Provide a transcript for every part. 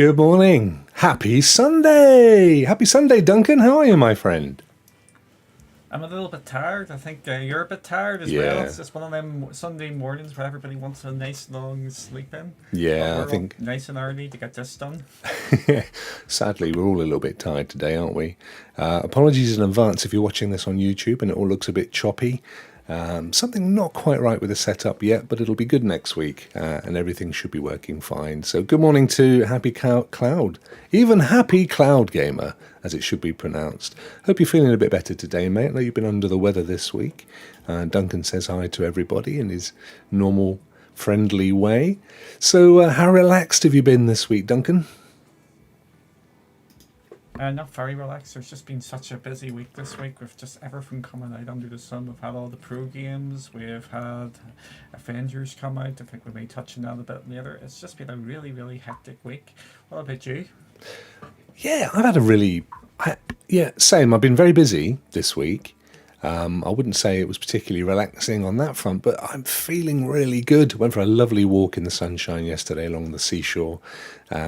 Good morning. Happy Sunday. Happy Sunday, Duncan. How are you, my friend? I'm a little bit tired. I think you're a bit tired as well. Yeah. It's just one of them Sunday mornings where everybody wants a nice long sleep in. But Yeah, I we're up think nice and early to get this done. sadly we're all a little bit tired today, aren't we? Apologies in advance if you're watching this on YouTube and it all looks a bit choppy. Something not quite right with the setup yet, but it'll be good next week and everything should be working fine. So, good morning to Happy Cloud, even Happy Cloud Gamer, as it should be pronounced. Hope you're feeling a bit better today, mate. I know you've been under the weather this week. Duncan says hi to everybody in his normal, friendly way. So, how relaxed have you been this week, Duncan? Not very relaxed. There's just been such a busy week this week with just everything coming out under the sun. We've had all the pro games. We've had Avengers come out. I think we may touch on that a bit later. It's just been a really, really hectic week. What about you? Yeah, I've had a really, yeah, same. I've been very busy this week. I wouldn't say it was particularly relaxing on that front, but I'm feeling really good. Went for a lovely walk in the sunshine yesterday along the seashore.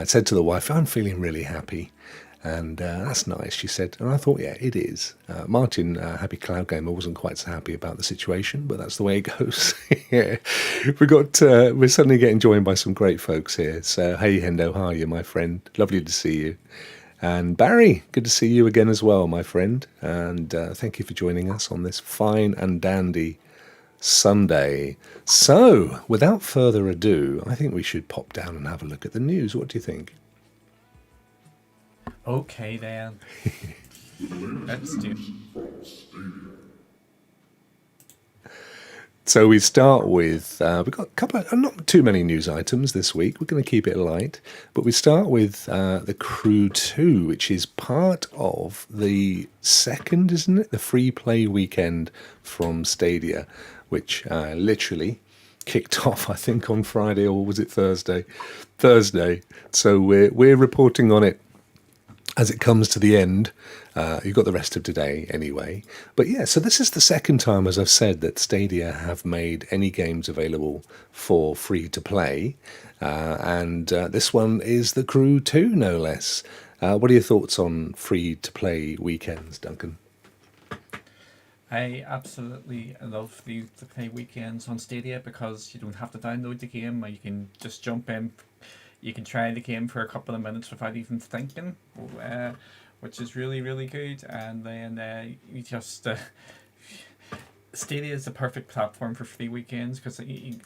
Said to the wife, I'm feeling really happy. And that's nice, she said. And I thought, yeah, it is. Martin, Happy Cloud Gamer, wasn't quite so happy about the situation, but that's the way it goes. Yeah. We're suddenly getting joined by some great folks here. So, hey, Hendo, how are you, my friend? Lovely to see you. And Barry, good to see you again as well, my friend. And thank you for joining us on this fine and dandy Sunday. So, without further ado, I think we should pop down and have a look at the news. What do you think? Okay then. Let's do. So we start with, we've got a couple of, not too many news items this week. We're going to keep it light. But we start with The Crew 2, which is part of the second, isn't it? The free play weekend from Stadia, which literally kicked off, I think, on Friday, or was it Thursday? Thursday. So we're reporting on it as it comes to the end. You've got the rest of today anyway. But yeah, so this is the second time, as I've said, that Stadia have made any games available for free to play. And this one is The Crew 2, no less. What are your thoughts on free to play weekends, Duncan? I absolutely love the play weekends on Stadia because you don't have to download the game. You can just jump in. You can try the game for a couple of minutes without even thinking, which is really, really good. And then you just Stadia is the perfect platform for free weekends because you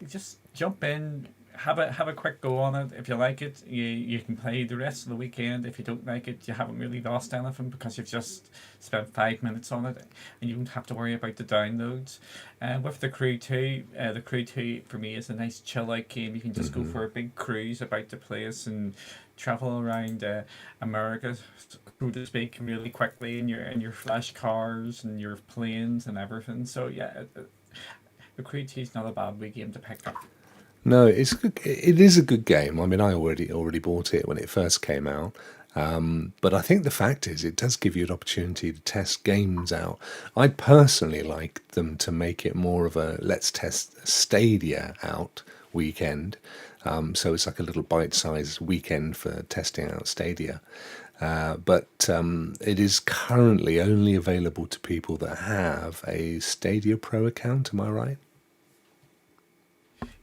just jump in, have a quick go on it. If you like it, you can play the rest of the weekend. If you don't like it, you haven't really lost anything because you've just spent 5 minutes on it, and you don't have to worry about the downloads. With the Crew 2 for me is a nice chill out game. You can just go for a big cruise about the place and travel around America, so to speak, really quickly in your flash cars and your planes and everything. So yeah, the Crew 2 is not a bad wee game to pick up. No, it's good. It is a good game. I mean, I already bought it when it first came out. But I think the fact is, it does give you an opportunity to test games out. I'd personally like them to make it more of a let's test Stadia out weekend. So it's like a little bite-sized weekend for testing out Stadia. But it is currently only available to people that have a Stadia Pro account. Am I right?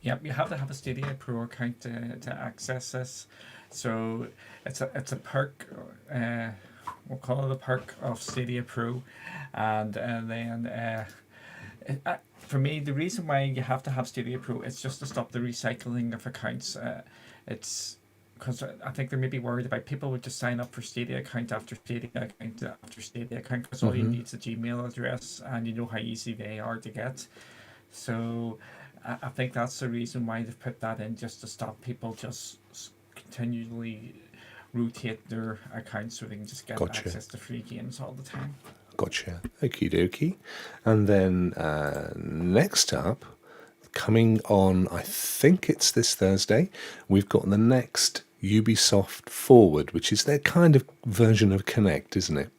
Yep, you have to have a Stadia Pro account to access this. So it's a perk. We'll call it a perk of Stadia Pro, and then for me, the reason why you have to have Stadia Pro is just to stop the recycling of accounts. It's because I think they're maybe worried about people would just sign up for Stadia account after Stadia account after Stadia account because all you Mm-hmm. need is a Gmail address and you know how easy they are to get. So I think that's the reason why they've put that in, just to stop people just continually rotate their accounts so they can just get Gotcha. access to free games all the time. Gotcha. Okie dokie. And then next up, coming on, I think it's this Thursday, we've got the next Ubisoft Forward, which is their kind of version of Connect, isn't it?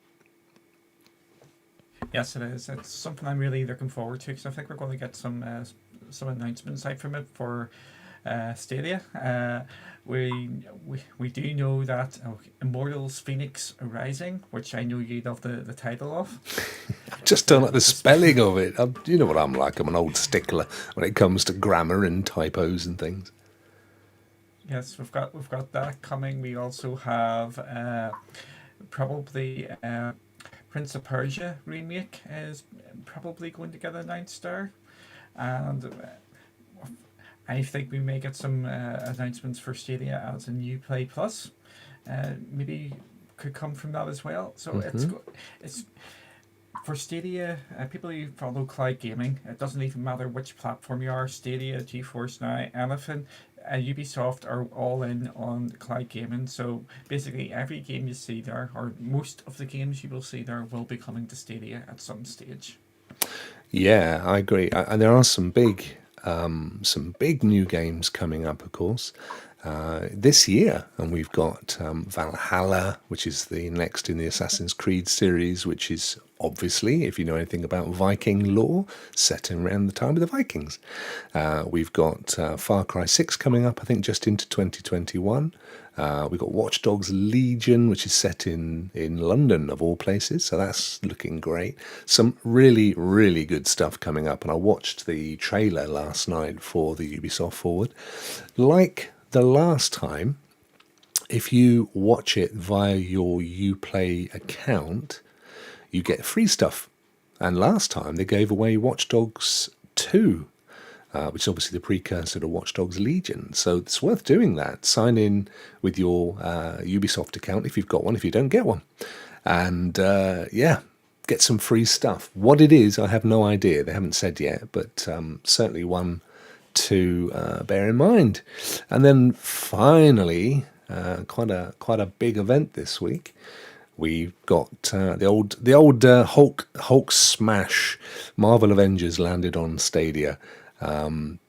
Yes, it is. It's something I'm really looking forward to because I think we're going to get some announcements out from it for Stadia. We do know that Immortals Phoenix Rising, which I know you love the title of. Just don't like the spelling of it. You know what I'm like. I'm an old stickler when it comes to grammar and typos and things. Yes, we've got that coming. We also have probably Prince of Persia remake is probably going to get announced there, and I think we may get some announcements for Stadia as a new Play Plus. Maybe could come from that as well. So it's for Stadia. People who follow cloud gaming, it doesn't even matter which platform you are. Stadia, GeForce Now, anything. Ubisoft are all in on cloud gaming, so basically every game you see there, or most of the games you will see there, will be coming to Stadia at some stage. Yeah, I agree. And there are some big new games coming up, of course, this year. And we've got Valhalla, which is the next in the Assassin's Creed series, which is obviously, if you know anything about Viking lore, set around the time of the Vikings. We've got Far Cry 6 coming up, I think, just into 2021. We've got Watch Dogs Legion, which is set in London, of all places, so that's looking great. Some really, really good stuff coming up, and I watched the trailer last night for the Ubisoft Forward. Like the last time, if you watch it via your Uplay account, you get free stuff. And last time they gave away Watch Dogs 2, which is obviously the precursor to Watch Dogs Legion. So it's worth doing that. Sign in with your Ubisoft account if you've got one, if you don't get one. And yeah, get some free stuff. What it is, I have no idea. They haven't said yet, but certainly one to bear in mind. And then finally, quite a big event this week. We've got the old Hulk smash. Marvel Avengers landed on Stadia.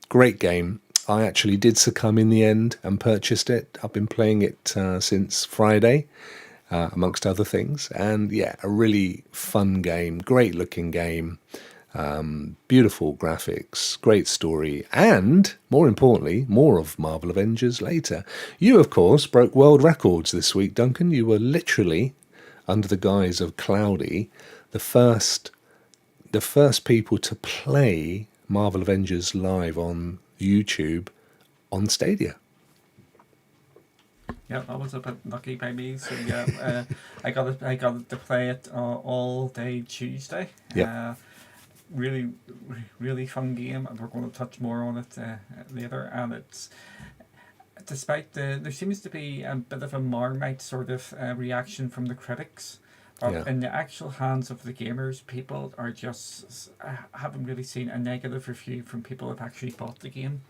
Great game. I actually did succumb in the end and purchased it. I've been playing it since Friday, amongst other things. And yeah, a really fun game, great looking game, beautiful graphics, great story, and more importantly, more of Marvel Avengers later. You, of course, broke world records this week, Duncan. You were literally, under the guise of Cloudy, the first people to play Marvel Avengers live on YouTube on Stadia. Yeah, that was a bit lucky by me. So yeah, I got it to play it all day Tuesday. Yeah. Really, really fun game, and we're going to touch more on it later. And it's despite there seems to be a bit of a Marmite sort of reaction from the critics. But in the actual hands of the gamers, people are just haven't really seen a negative review from people who've actually bought the game.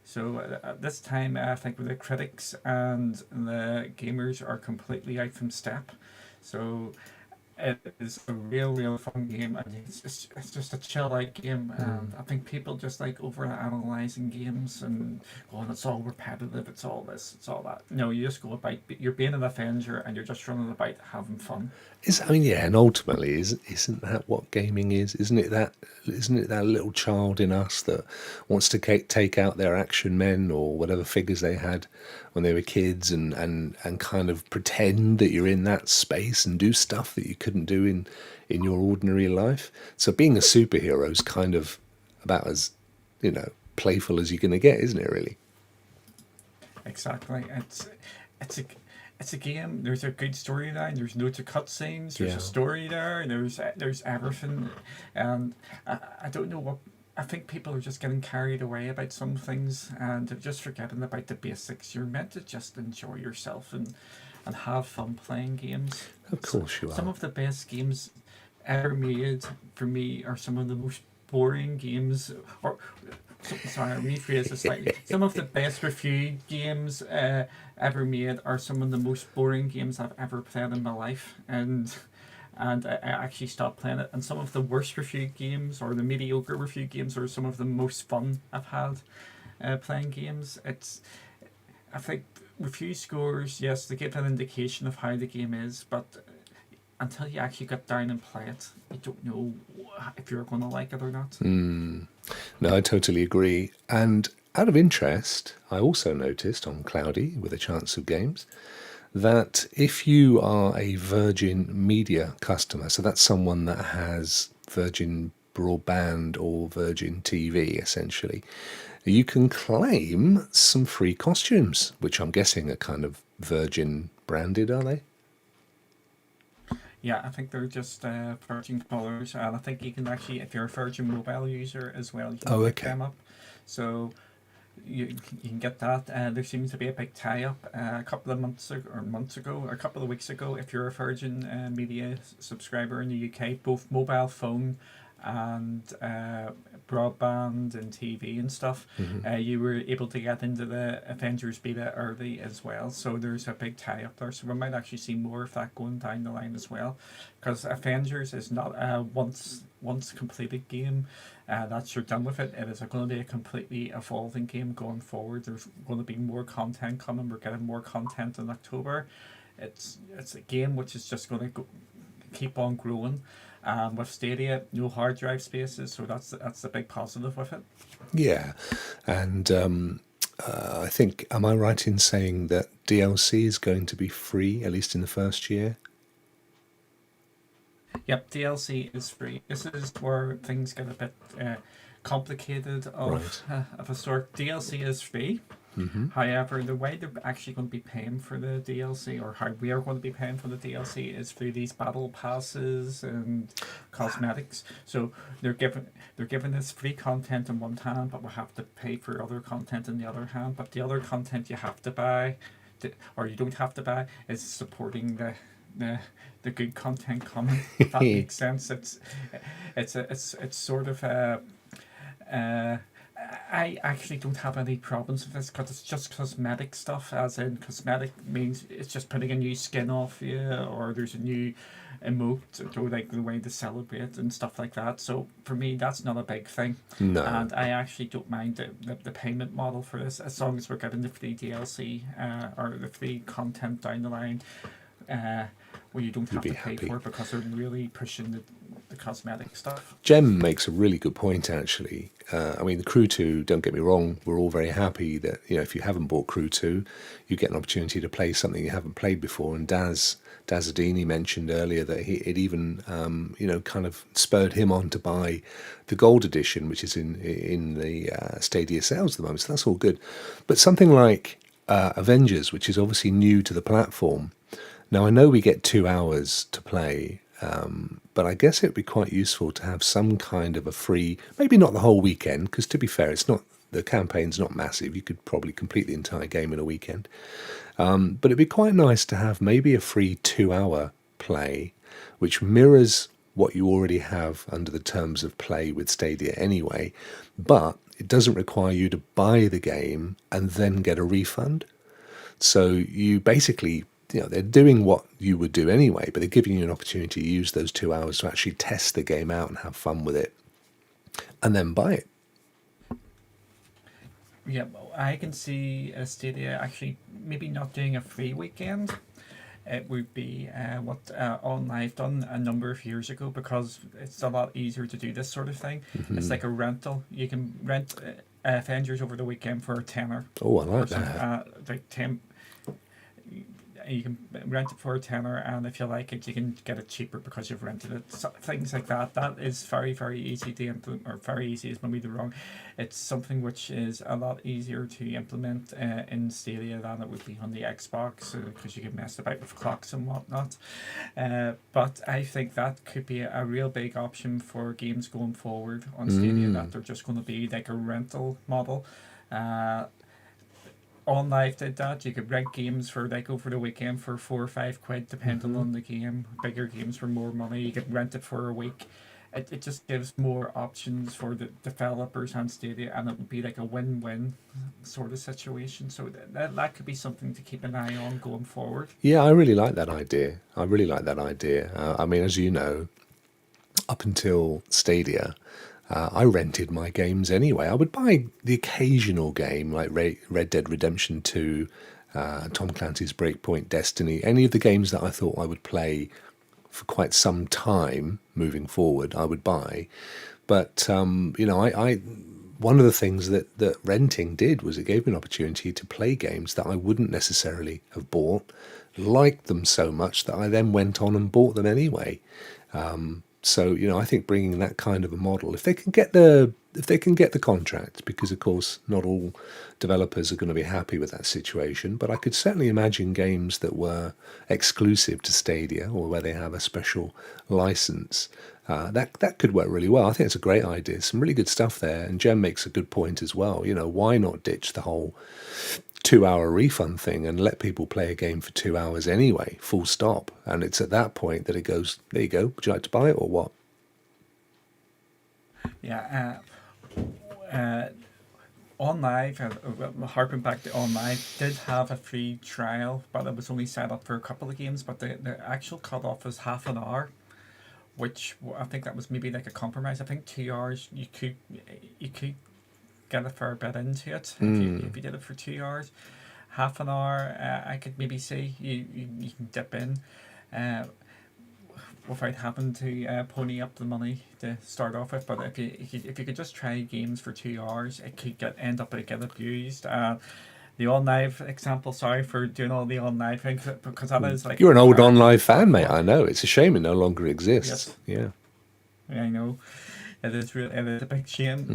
So at this time, I think the critics and the gamers are completely out from step. So it is a real fun game, and it's just a chill out game. And I think people just like over analysing games and going, it's all repetitive, it's all this, it's all that. No, you just go about, you're being an Avenger and you're just running about having fun. And ultimately, isn't that what gaming is? Isn't it that little child in us that wants to take out their action men or whatever figures they had when they were kids and kind of pretend that you're in that space and do stuff that you couldn't do in your ordinary life? So being a superhero is kind of about as, playful as you're going to get, isn't it, really? Exactly. It's a game. There's a good storyline. There's loads of cutscenes. There's a story there. There's everything, and I don't know what. I think people are just getting carried away about some things and they're just forgetting about the basics. You're meant to just enjoy yourself and have fun playing games. Of course you are. Some of the best games ever made for me are some of the most boring games. Sorry, I rephrase this slightly. Some of the best reviewed games ever made are some of the most boring games I've ever played in my life, and I actually stopped playing it. And some of the worst reviewed games, or the mediocre reviewed games, are some of the most fun I've had playing games. I think review scores, yes, they give an indication of how the game is, but until you actually get down and play it, you don't know if you're going to like it or not. No, I totally agree. And out of interest, I also noticed on Cloudy with a Chance of Games that if you are a Virgin Media customer, so that's someone that has Virgin Broadband or Virgin TV essentially, you can claim some free costumes, which I'm guessing are kind of Virgin branded, are they? Yeah, I think they're just Virgin colours, and I think you can actually, if you're a Virgin Mobile user as well, you can Oh, pick okay. them up. So you can get that. There seems to be a big tie-up a couple of months ago, or a couple of weeks ago. If you're a Virgin Media subscriber in the UK, both mobile phone and broadband and TV and stuff, you were able to get into the Avengers beta early as well. So there's a big tie-up there. So we might actually see more of that going down the line as well, because Avengers is not a once completed game. That's you're done with it. It is going to be a completely evolving game going forward. There's going to be more content coming. We're getting more content in October. It's a game which is just going to keep on growing. With Stadia, no hard drive spaces, so that's the big positive with it. Yeah, and I think, am I right in saying that DLC is going to be free, at least in the first year? Yep, DLC is free. This is where things get a bit complicated Right. of a sort. DLC is free. However, the way they're actually going to be paying for the DLC, or how we are going to be paying for the DLC, is through these battle passes and cosmetics. So they're giving us free content in one hand, but we have to pay for other content in the other hand. But the other content you have to buy, or you don't have to buy, is supporting the the good content coming. If that makes sense. It's sort of a. Uh, I actually don't have any problems with this because it's just cosmetic stuff. As in, cosmetic means it's just putting a new skin off you, or there's a new emote, or like the way to celebrate and stuff like that. So for me, that's not a big thing, No. and I actually don't mind the payment model for this as long as we're getting the free DLC or the free content down the line. Uh, where you don't You'd have be to pay happy. for it because they're really pushing the cosmetic stuff. Jem makes a really good point, actually. I mean, the Crew 2, don't get me wrong, we're all very happy that, if you haven't bought Crew 2, you get an opportunity to play something you haven't played before. And Dazadini mentioned earlier that it even, kind of spurred him on to buy the Gold Edition, which is in the Stadia sales at the moment. So that's all good. But something like Avengers, which is obviously new to the platform. Now, I know we get 2 hours to play, but I guess it would be quite useful to have some kind of a free, maybe not the whole weekend, because to be fair, the campaign's not massive. You could probably complete the entire game in a weekend. But it'd be quite nice to have maybe a free 2 hour play, which mirrors what you already have under the terms of play with Stadia anyway, but it doesn't require you to buy the game and then get a refund. So you basically, they're doing what you would do anyway, but they're giving you an opportunity to use those 2 hours to actually test the game out and have fun with it, and then buy it. Yeah, well, I can see Stadia actually maybe not doing a free weekend. It would be what On Live done a number of years ago, because it's a lot easier to do this sort of thing. It's like a rental. You can rent Avengers over the weekend for a tenner Oh, I or like something. that. Like 10. You can rent it for a tenner, and if you like it, you can get it cheaper because you've rented it. So, things like that. That is very, very easy to implement, or very easy is maybe the wrong. It's something which is a lot easier to implement in Stadia than it would be on the Xbox, because you can mess about with clocks and whatnot. But I think that could be a real big option for games going forward on Stadia, that they're just going to be like a rental model. On Live did that. You could rent games for like over the weekend for £4 or £5, depending on the game. Bigger games for more money. You could rent it for a week. It just gives more options for the developers and Stadia, and it would be like a win-win sort of situation. So that could be something to keep an eye on going forward. Yeah, I really like that idea. I really like that idea. I mean, as you know, up until Stadia, I rented my games anyway. I would buy the occasional game like Red Dead Redemption 2, Tom Clancy's Breakpoint, Destiny, any of the games that I thought I would play for quite some time moving forward, I would buy. But, I one of the things that renting did was it gave me an opportunity to play games that I wouldn't necessarily have bought, liked them so much that I then went on and bought them anyway. So I think bringing that kind of a model, if they can get the contract, because of course not all developers are going to be happy with that situation, but I could certainly imagine games that were exclusive to Stadia or where they have a special license. That could work really well. I think it's a great idea. Some really good stuff there, and Jem makes a good point as well. Why not ditch the whole 2 hour refund thing and let people play a game for 2 hours anyway, full stop. And it's at that point that it goes, there you go, would you like to buy it or what? Yeah. OnLive, harping back to OnLive, did have a free trial, but it was only set up for a couple of games. But the actual cutoff was half an hour, which I think that was maybe like a compromise. I think 2 hours you could get a fair bit into it if you did it for 2 hours. Half an hour, I could maybe see you can dip in without having to pony up the money to start off with. But if you could just try games for 2 hours, it could end up get abused. The OnLive example, sorry for doing all the OnLive things, because that is like... You're an old OnLive fan, mate, I know. It's a shame it no longer exists. Yes. Yeah, I know. It is a big shame.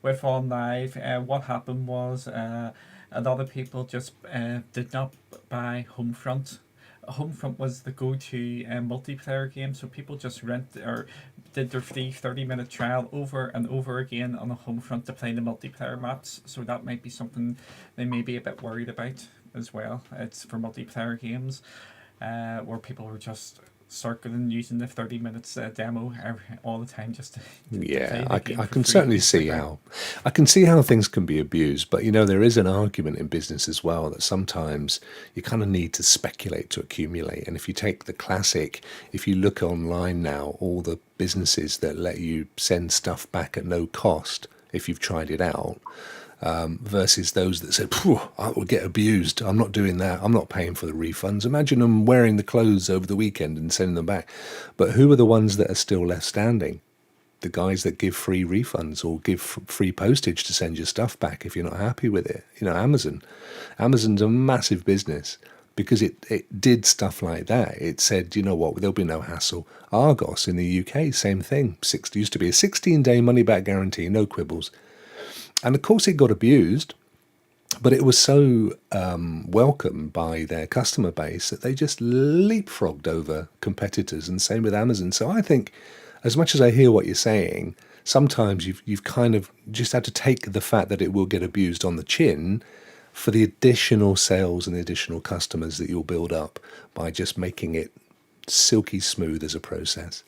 With OnLive, what happened was a lot of people just did not buy Homefront. Homefront was the go-to multiplayer game, so people just did their free 30-minute trial over and over again on a Homefront to play the multiplayer maps. So that might be something they may be a bit worried about as well. It's for multiplayer games where people were just circling using the 30 minutes demo all the time just to yeah, play the game I for can free, certainly basically. see how things can be abused, but there is an argument in business as well that sometimes you kind of need to speculate to accumulate. And if you take the classic, if you look online now, all the businesses that let you send stuff back at no cost if you've tried it out, versus those that said, I will get abused. I'm not doing that. I'm not paying for the refunds. Imagine them wearing the clothes over the weekend and sending them back. But who are the ones that are still left standing? The guys that give free refunds or give free postage to send your stuff back if you're not happy with it. Amazon. Amazon's a massive business because it did stuff like that. It said, you know what, there'll be no hassle. Argos in the UK, same thing. Used to be a 16-day money-back guarantee, no quibbles. And of course it got abused, but it was so welcomed by their customer base that they just leapfrogged over competitors, and same with Amazon. So I think, as much as I hear what you're saying, sometimes you've kind of just had to take the fact that it will get abused on the chin for the additional sales and the additional customers that you'll build up by just making it silky smooth as a process.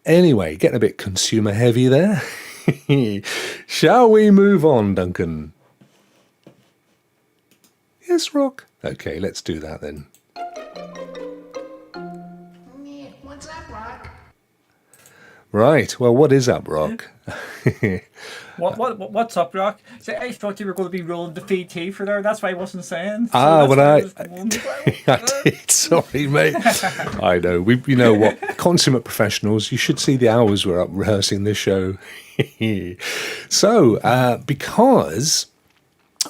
Anyway, getting a bit consumer heavy there. Shall we move on, Duncan? Yes, Rokk. Okay, let's do that then. What's up, Rokk? Right, well, what is up, Rokk? What's up, Rokk? So I thought you were going to be rolling the feed tea for there. That's why I wasn't saying. I did. Sorry, mate. I know. You know what? Consummate professionals. You should see the hours we're up rehearsing this show. So, because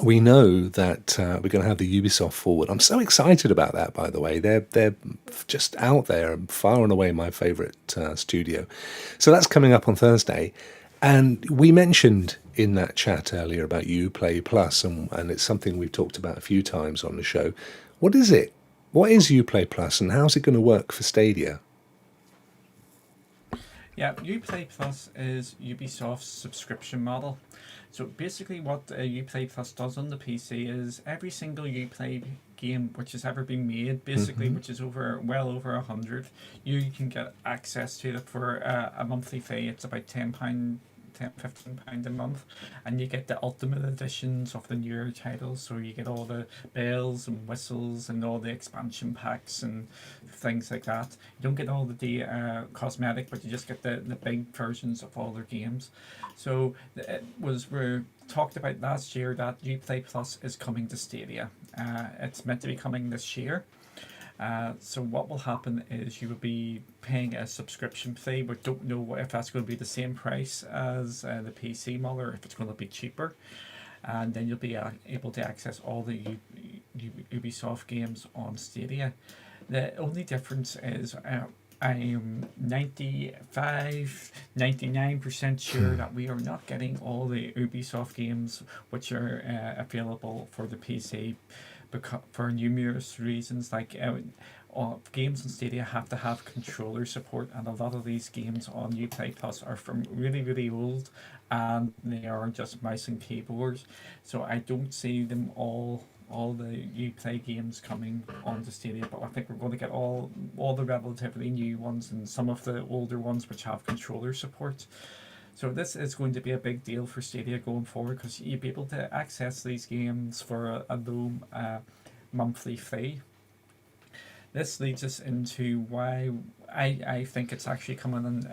we know that we're going to have the Ubisoft Forward. I'm so excited about that, by the way. They're just out there, far and away my favourite studio. So that's coming up on Thursday. And we mentioned in that chat earlier about Uplay Plus, and it's something we've talked about a few times on the show. What is it? What is Uplay Plus, and how's it going to work for Stadia? Yeah, Uplay Plus is Ubisoft's subscription model. So basically what Uplay Plus does on the PC is every single Uplay game which has ever been made, basically, which is well over 100, you can get access to it for a monthly fee. It's about £10, £15 a month, and you get the ultimate editions of the newer titles, so you get all the bells and whistles and all the expansion packs and things like that. You don't get all the cosmetic, but you just get the big versions of all their games. So we talked about last year that Uplay Plus is coming to Stadia. It's meant to be coming this year. So what will happen is you will be paying a subscription fee, but don't know if that's going to be the same price as the PC model or if it's going to be cheaper. And then you'll be able to access all the Ubisoft games on Stadia. The only difference is I'm 99% sure that we are not getting all the Ubisoft games which are available for the PC for numerous reasons. Like games on Stadia have to have controller support, and a lot of these games on Uplay Plus are from really, really old, and they are just mouse and keyboards. So I don't see them all the Uplay games coming onto Stadia, but I think we're going to get all the relatively new ones and some of the older ones which have controller support. So this is going to be a big deal for Stadia going forward, because you'll be able to access these games for a low monthly fee. This leads us into why I think it's actually coming in.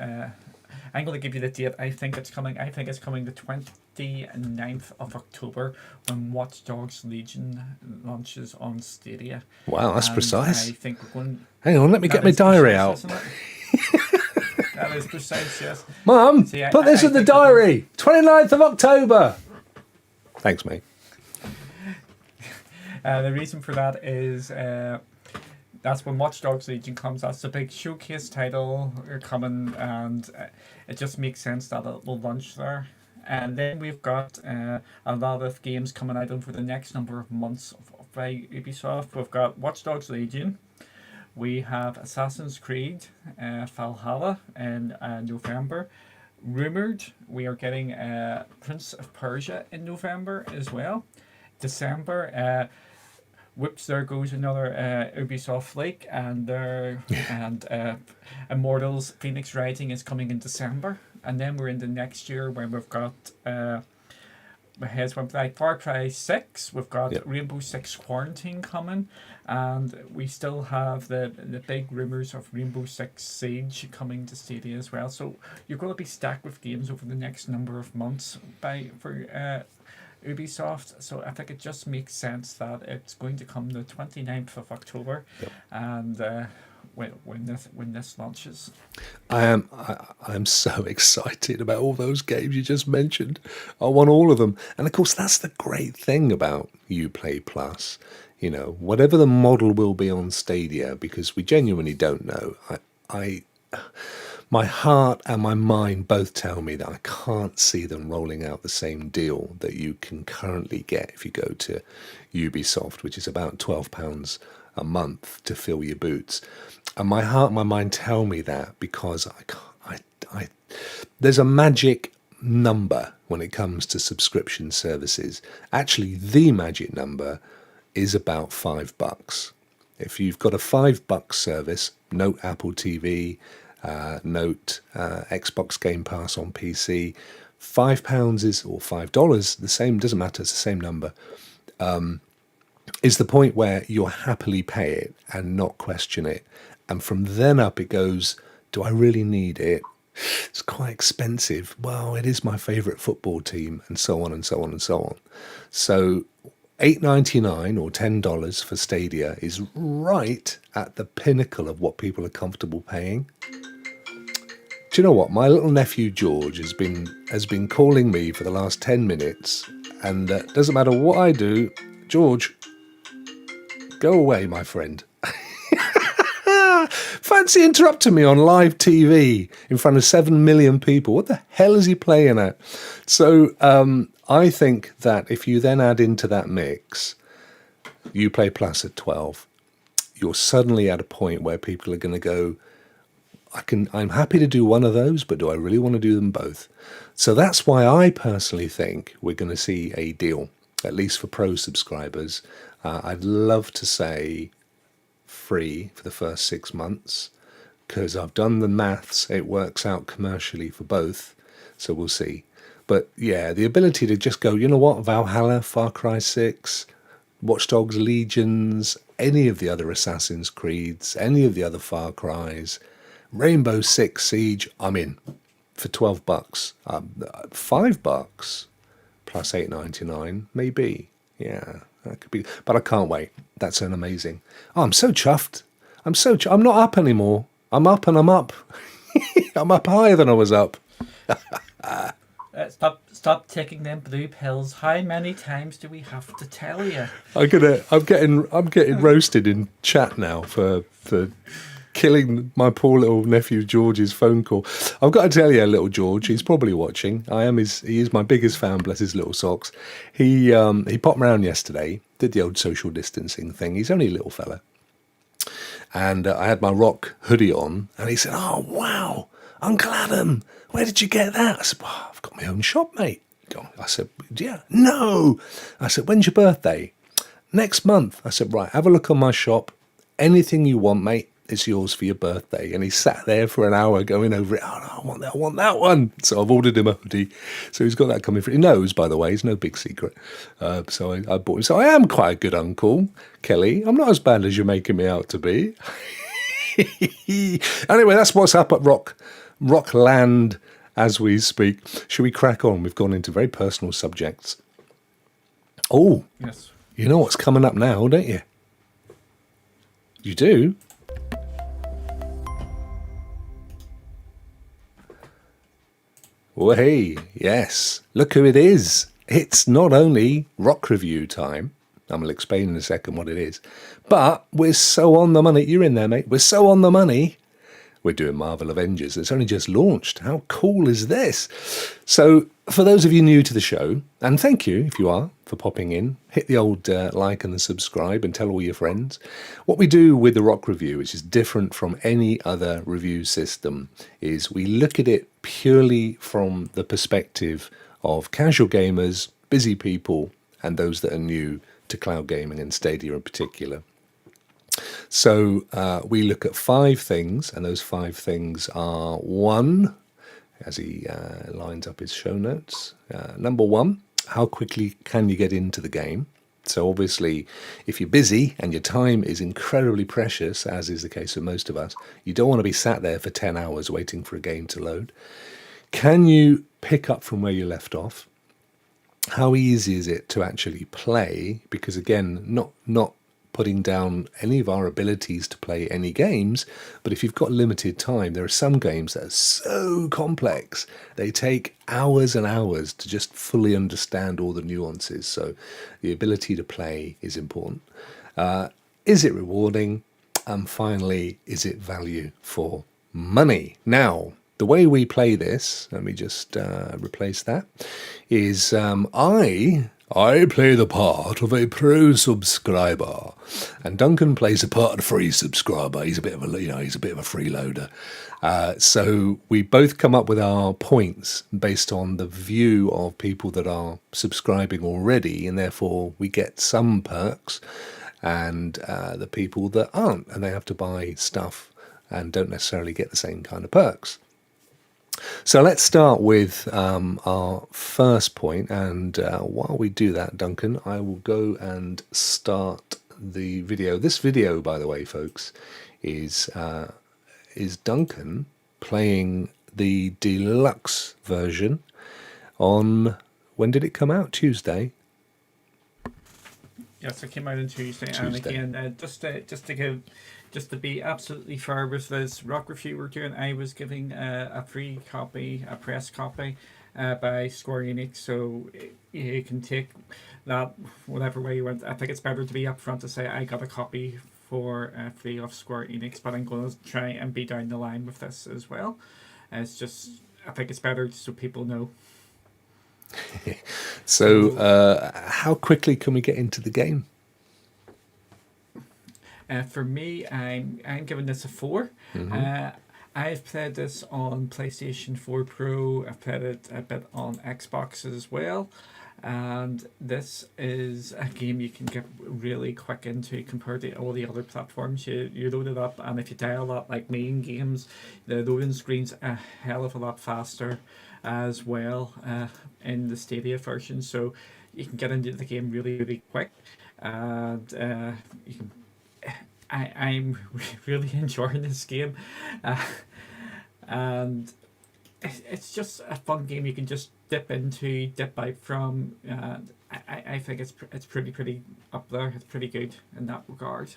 I'm going to give you the date. I think it's coming the 29th of October when Watch Dogs Legion launches on Stadia. Wow, that's And precise. I think we're going. Hang on, let me get my diary out. That is precise, yes. Mum, See, put this in the think that diary. 29th of October. Thanks, mate. The reason for that is that's when Watch Dogs Legion comes. That's the big showcase title coming, and it just makes sense that it will launch there. And then we've got a lot of games coming out over the next number of months by Ubisoft. We've got Watch Dogs Legion. We have Assassin's Creed Valhalla in November. Rumored we are getting Prince of Persia in November as well. December, whoops, there goes another Ubisoft leak, and Immortals Phoenix Rising is coming in December. And then we're in the next year when we've got here's one like Far Cry 6, we've got Rainbow Six Quarantine coming, and we still have the big rumours of Rainbow Six Siege coming to Stadia as well. So you're going to be stacked with games over the next number of months for Ubisoft. So I think it just makes sense that it's going to come the 29th of October, and when this launches. I am so excited about all those games you just mentioned. I want all of them. And of course, that's the great thing about Uplay Plus. You know, whatever the model will be on Stadia, because we genuinely don't know. My heart and my mind both tell me that I can't see them rolling out the same deal that you can currently get if you go to Ubisoft, which is about £12 a month to fill your boots. And my heart and my mind tell me that because there's a magic number when it comes to subscription services. Actually, the magic number is about $5. If you've got a $5 service, note Apple TV, note Xbox Game Pass on PC, £5 is, or $5, the same, doesn't matter, it's the same number, is the point where you'll happily pay it and not question it. And from then up it goes, do I really need it? It's quite expensive. Well, it is my favourite football team, and so on and so on and so on. So $8.99 or $10 for Stadia is right at the pinnacle of what people are comfortable paying. Do you know what? My little nephew George has been calling me for the last 10 minutes, and doesn't matter what I do, George, go away, my friend. Fancy interrupting me on live TV in front of 7 million people. What the hell is he playing at? So I think that if you then add into that mix, Uplay Plus at 12, you're suddenly at a point where people are going to go, I'm happy to do one of those, but do I really want to do them both? So that's why I personally think we're going to see a deal, at least for pro subscribers. I'd love to say free for the first 6 months, because I've done the maths. It works out commercially for both, so we'll see. But yeah, the ability to just go, you know what, Valhalla, Far Cry 6, Watch Dogs Legions, any of the other Assassin's Creeds, any of the other Far Cries, Rainbow Six Siege, I'm in for $12. $5 plus $8.99, maybe. Yeah, that could be. But I can't wait. That's an amazing. Oh, I'm so chuffed. I'm not up anymore. I'm up and I'm up. I'm up higher than I was up. Stop taking them blue pills. How many times do we have to tell you? I'm getting roasted in chat now for killing my poor little nephew George's phone call. I've got to tell you, little George, he's probably watching. He is my biggest fan, bless his little socks. He popped round yesterday, did the old social distancing thing. He's only a little fella. And I had my Rokk hoodie on, and he said, "Oh, wow, Uncle Adam, where did you get that?" I said, "Well, I've got my own shop, mate." I said, "Yeah." "No." I said, "When's your birthday?" "Next month." I said, "Right, have a look on my shop. Anything you want, mate, it's yours for your birthday." And he sat there for an hour going over it. "Oh, no, I want that one." So I've ordered him a hoodie. So he's got that coming through. He knows, by the way, it's no big secret. So I bought him. So I am quite a good uncle, Kelly. I'm not as bad as you're making me out to be. Anyway, that's what's up at Rockland as we speak. Should we crack on? We've gone into very personal subjects. Oh, Yes. you know what's coming up now, don't you? You do? Well, hey, yes. Look who it is. It's not only Rokk review time. I'm going to explain in a second what it is. But we're so on the money. You're in there, mate. We're so on the money. We're doing Marvel Avengers. It's only just launched. How cool is this? So, for those of you new to the show, and thank you if you are for popping in, hit the old like and the subscribe and tell all your friends. What we do with the Rokk review, which is different from any other review system, is we look at it purely from the perspective of casual gamers, busy people, and those that are new to cloud gaming and Stadia in particular. So we look at 5 things, and those 5 things are: 1, as he lines up his show notes, number 1, how quickly can you get into the game? So obviously, if you're busy and your time is incredibly precious, as is the case with most of us, you don't want to be sat there for 10 hours waiting for a game to load. Can you pick up from where you left off? How easy is it to actually play? Because again, not putting down any of our abilities to play any games, but if you've got limited time, there are some games that are so complex, they take hours and hours to just fully understand all the nuances. So the ability to play is important. Is it rewarding? And finally, is it value for money? Now, the way we play this, let me just replace that, is I play the part of a pro subscriber, and Duncan plays the part of a free subscriber. He's a bit of a freeloader. So we both come up with our points based on the view of people that are subscribing already, and therefore we get some perks, and the people that aren't, and they have to buy stuff and don't necessarily get the same kind of perks. So let's start with our first point, and while we do that, Duncan, I will go and start the video. This video, by the way, folks, is Duncan playing the deluxe version on, when did it come out? Tuesday? Yes, it came out on Tuesday. And again, just to be absolutely fair with this Rokk review we're doing, I was giving a free copy, a press copy by Square Enix, so you can take that whatever way you want. I think it's better to be upfront to say I got a copy for free off Square Enix, but I'm going to try and be down the line with this as well. It's just, I think it's better so people know. So, how quickly can we get into the game? For me, I'm giving this a 4. I've played this on PlayStation 4 Pro. I've played it a bit on Xbox as well. And this is a game you can get really quick into compared to all the other platforms. You load it up, and if you dial up like me in games, the loading screen's a hell of a lot faster as well in the Stadia version. So you can get into the game really, really quick. And you can... I'm really enjoying this game, and it's just a fun game you can just dip out from. I think it's pretty up there. It's pretty good in that regard.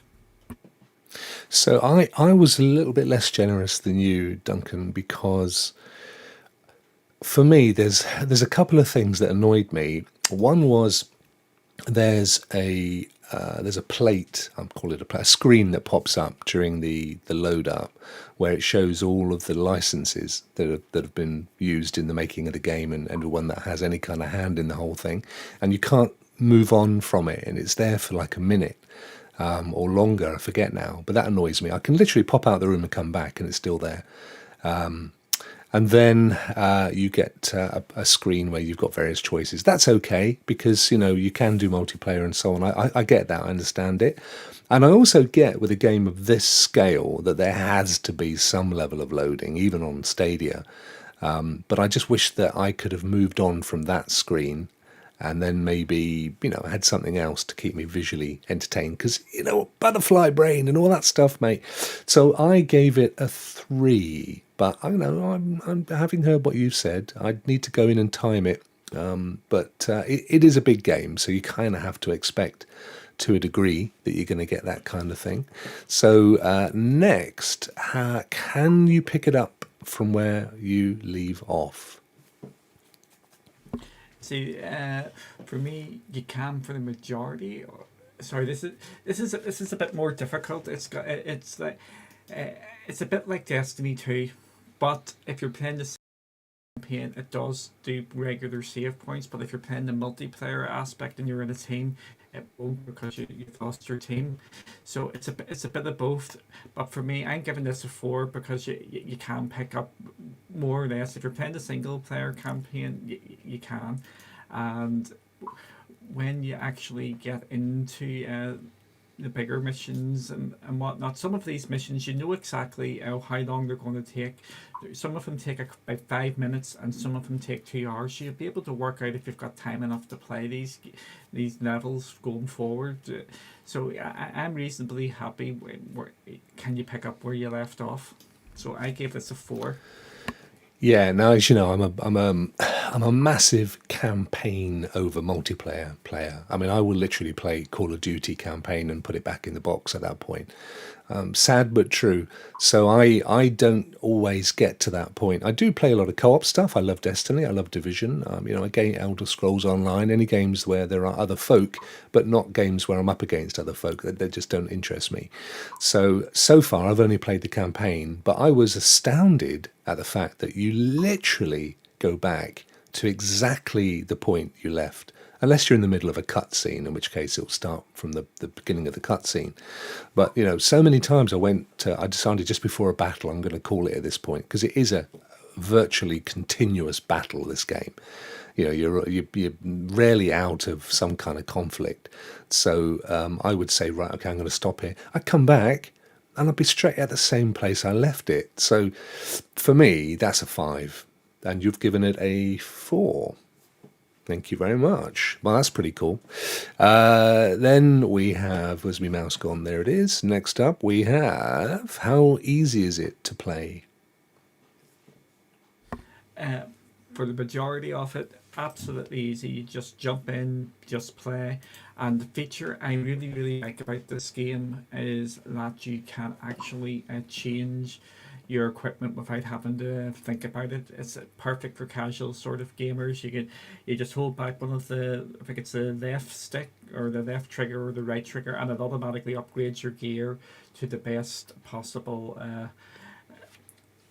So I was a little bit less generous than you, Duncan, because for me there's a couple of things that annoyed me. One was there's a plate, I'm calling it a plate, a screen that pops up during the load up, where it shows all of the licenses that have been used in the making of the game, and everyone that has any kind of hand in the whole thing, and you can't move on from it, and it's there for like a minute or longer. I forget now, but that annoys me. I can literally pop out the room and come back, and it's still there. And then you get a screen where you've got various choices. That's okay, because you can do multiplayer and so on. I get that, I understand it, and I also get with a game of this scale that there has to be some level of loading, even on Stadia. But I just wish that I could have moved on from that screen and then maybe had something else to keep me visually entertained, because butterfly brain and all that stuff, mate. So I gave it a 3, but I'm having heard what you said, I'd need to go in and time it. But it is a big game, so you kind of have to expect to a degree that you're going to get that kind of thing. So next, can you pick it up from where you leave off? See, for me, you can for the majority. Sorry, this is a bit more difficult. It's like it's a bit like Destiny 2, but if you're playing the campaign, it does do regular save points. But if you're playing the multiplayer aspect and you're in a team, it won't, because you've lost your team. So it's a bit of both. But for me, I'm giving this a 4, because you can pick up more or less. If you're playing the single player campaign, you can. And when you actually get into the bigger missions and whatnot, some of these missions, you know exactly how long they're going to take. Some of them take about 5 minutes, and some of them take 2 hours. So you'll be able to work out if you've got time enough to play these levels going forward. So I'm reasonably happy. Can you pick up where you left off? So I gave this a 4. Yeah, now as you know, I'm a massive campaign over multiplayer player. I mean, I will literally play Call of Duty campaign and put it back in the box at that point. Sad but true. So I don't always get to that point. I do play a lot of co-op stuff. I love Destiny. I love Division. Again, Elder Scrolls Online. Any games where there are other folk, but not games where I'm up against other folk. They just don't interest me. So far, I've only played the campaign, but I was astounded at the fact that you literally go back to exactly the point you left, unless you're in the middle of a cutscene, in which case it'll start from the beginning of the cutscene. But so many times I decided just before a battle, I'm going to call it at this point, because it is a virtually continuous battle, this game. You're rarely out of some kind of conflict. So I would say, right, okay, I'm going to stop here. I'd come back and I'd be straight at the same place I left it. So for me, that's a 5. And you've given it a 4. Thank you very much. Well, that's pretty cool. Then we have, where's my mouse gone? There it is. Next up, we have, how easy is it to play? For the majority of it, absolutely easy. You just jump in, just play. And the feature I really, really like about this game is that you can actually change your equipment without having to think about it. It's perfect for casual sort of gamers. You just hold back one of I think it's the left stick or the left trigger or the right trigger, and it automatically upgrades your gear to the best possible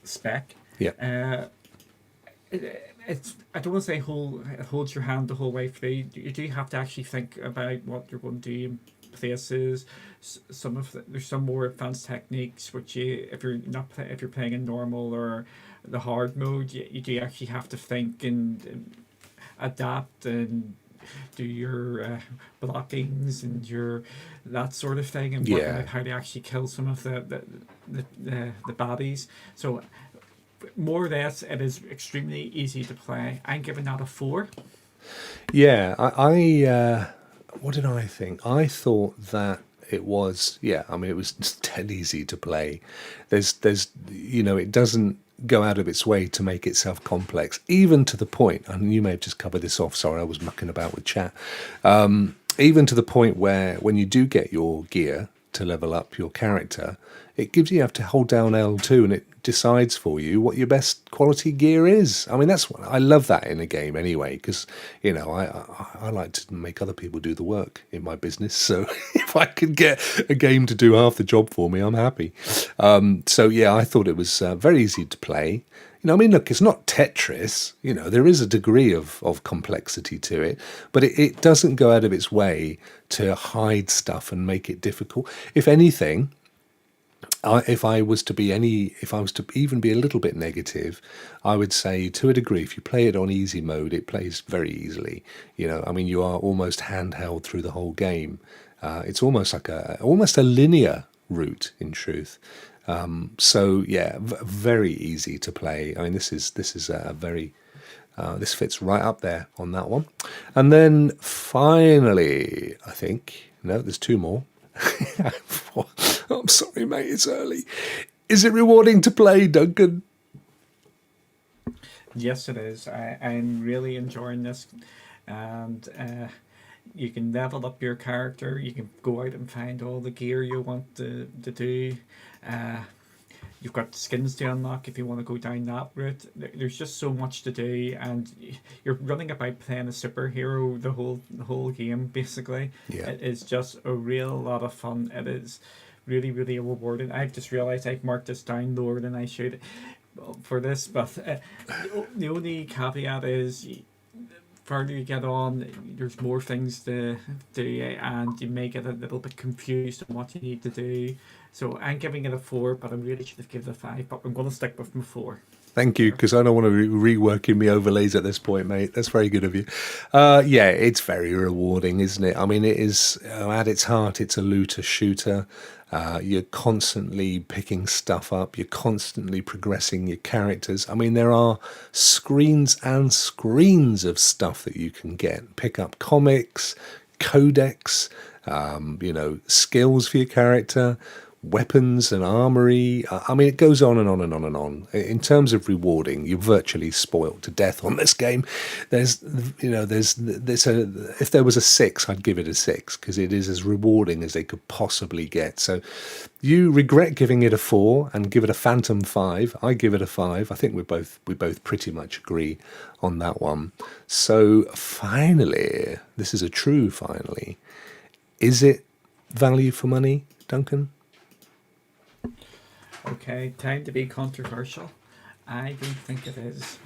spec. Yeah. It's I don't want to say it holds your hand the whole way through. You do have to actually think about what you're going to do in places. There's some more advanced techniques which if you're playing in normal or the hard mode, you do actually have to think and adapt and do your blockings and your that sort of thing, and working out how to actually kill some of the baddies. So more or less, it is extremely easy to play. I'm giving that a 4. Yeah, I what did I think? I thought that it was, it was dead easy to play. There's it doesn't go out of its way to make itself complex, even to the point, and you may have just covered this off, sorry, I was mucking about with chat, even to the point where when you do get your gear, to level up your character, it gives you have to hold down L2 and it decides for you what your best quality gear is. I mean, that's what I love that in a game anyway, because I like to make other people do the work in my business. So if I could get a game to do half the job for me, I'm happy. So yeah, I thought it was very easy to play. I mean, look, it's not Tetris. There is a degree of complexity to it, but it doesn't go out of its way to hide stuff and make it difficult. If anything, if I was to even be a little bit negative, I would say to a degree, if you play it on easy mode, it plays very easily. I mean, you are almost handheld through the whole game. It's almost like almost a linear route in truth. So yeah, very easy to play. I mean, this is a very this fits right up there on that one. And then finally, I think no, there's two more. I'm sorry, mate, it's early. Is it rewarding to play, Duncan? Yes, it is. I'm really enjoying this, and you can level up your character. You can go out and find all the gear you want to do. You've got skins to unlock if you want to go down that route. There's just so much to do, and you're running about playing a superhero the whole game, basically. Yeah. It is just a real lot of fun. It is really, really rewarding. I've just realised I've marked this down lower than I should for this, but the only caveat is further you get on, there's more things to do, and you may get a little bit confused on what you need to do. So I'm giving it a 4, but I really should have given it a 5, but I'm going to stick with my 4. Thank you, because I don't want to rework in my overlays at this point, mate. That's very good of you. Yeah, it's very rewarding, isn't it? I mean, it is, at its heart, it's a looter shooter. You're constantly picking stuff up. You're constantly progressing your characters. I mean, there are screens and screens of stuff that you can get. Pick up comics, codex, skills for your character, weapons and armory. I mean, it goes on and on and on and on. In terms of rewarding, you're virtually spoiled to death on this game. If there was a 6, I'd give it a 6, because it is as rewarding as they could possibly get. So you regret giving it a 4 and give it a phantom 5. I give it a 5. I think we both pretty much agree on that one. So finally, this is a true finally. Is it value for money, Duncan? Okay, time to be controversial. I don't think it is.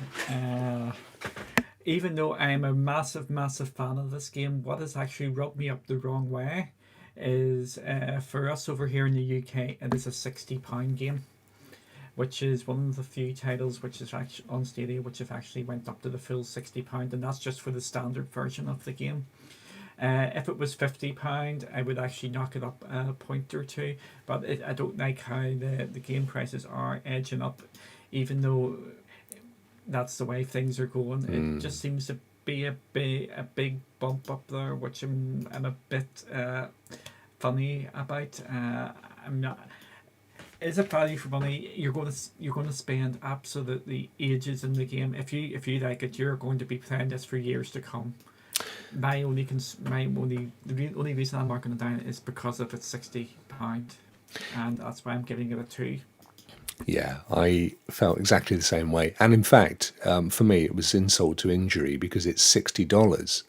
Even though I'm a massive, massive fan of this game, what has actually rubbed me up the wrong way is for us over here in the UK, it is a £60 game, which is one of the few titles which is actually on Stadia which have actually went up to the full £60, and that's just for the standard version of the game. If it was £50, I would actually knock it up a point or two, but I don't like how the game prices are edging up, even though that's the way things are going. It just seems to be a big bump up there, which I'm a bit funny about. I'm not. Is it value for money? You're going to spend absolutely ages in the game. If you like it, you're going to be playing this for years to come. The only reason I'm marking it down is because of it's £60, and that's why I'm giving it a 2. Yeah, I felt exactly the same way. And in fact, for me, it was insult to injury because it's $60.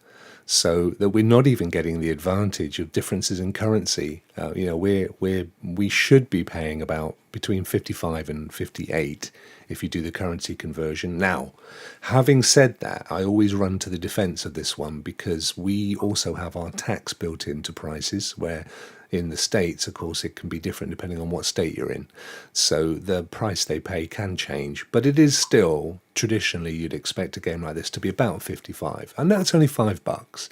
So that we're not even getting the advantage of differences in currency. We should be paying about between 55 and 58 if you do the currency conversion. Now, having said that, I always run to the defense of this one because we also have our tax built into prices, where in the States, of course, it can be different depending on what state you're in. So the price they pay can change, but it is still, traditionally, you'd expect a game like this to be about 55. And that's only $5.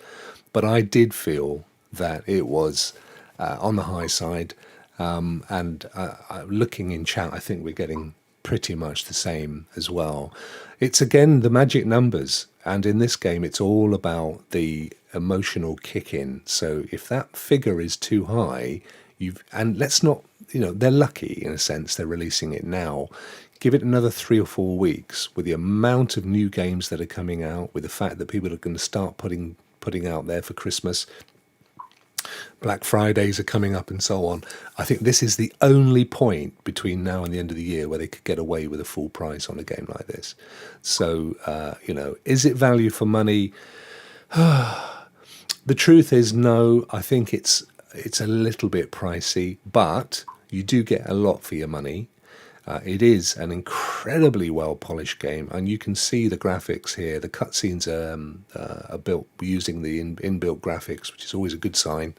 But I did feel that it was on the high side. And looking in chat, I think we're getting pretty much the same as well. It's again the magic numbers, and in this game it's all about the emotional kick in. So if that figure is too high, and let's not, they're lucky in a sense they're releasing it now. Give it another 3 or 4 weeks with the amount of new games that are coming out, with the fact that people are going to start putting out there for Christmas. Black Fridays are coming up and so on. I think this is the only point between now and the end of the year where they could get away with a full price on a game like this. So, is it value for money? The truth is no. I think it's a little bit pricey, but you do get a lot for your money. It is an incredibly well-polished game, and you can see the graphics here. The cutscenes are built using the inbuilt graphics, which is always a good sign,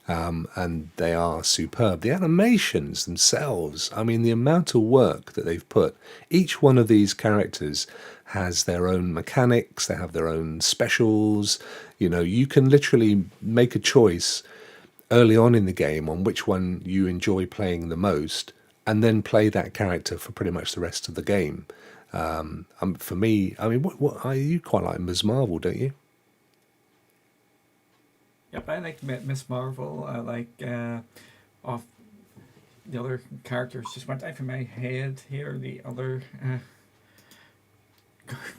and they are superb. The animations themselves, I mean, the amount of work that they've put. Each one of these characters has their own mechanics. They have their own specials. You can literally make a choice early on in the game on which one you enjoy playing the most, and then play that character for pretty much the rest of the game. For me, I mean, what you quite like Ms. Marvel, don't you? Yep, I like Miss Marvel. I like of the other characters just went out of my head here. The other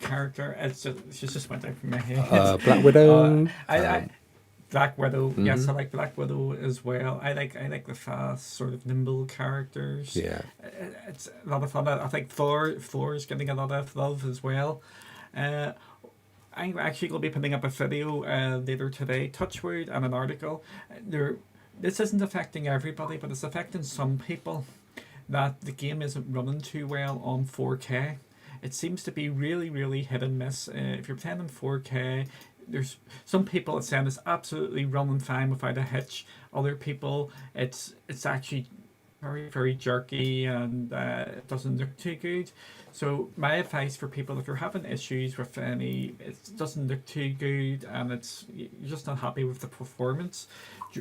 character, she just went out from my head. Black Widow. I Black Widow. Yes, I like Black Widow as well. I like the fast, sort of nimble characters. Yeah. It's a lot of fun. I think Thor is getting a lot of love as well. I'm actually going to be putting up a video later today, Touchwood, and an article. This isn't affecting everybody, but it's affecting some people, that the game isn't running too well on 4K. It seems to be really, really hit and miss. If you're playing in 4K, there's some people that saying it's absolutely running fine without a hitch. Other people, it's actually very, very jerky, and it doesn't look too good. So my advice for people, if you're having issues with it doesn't look too good, and you're just not happy with the performance,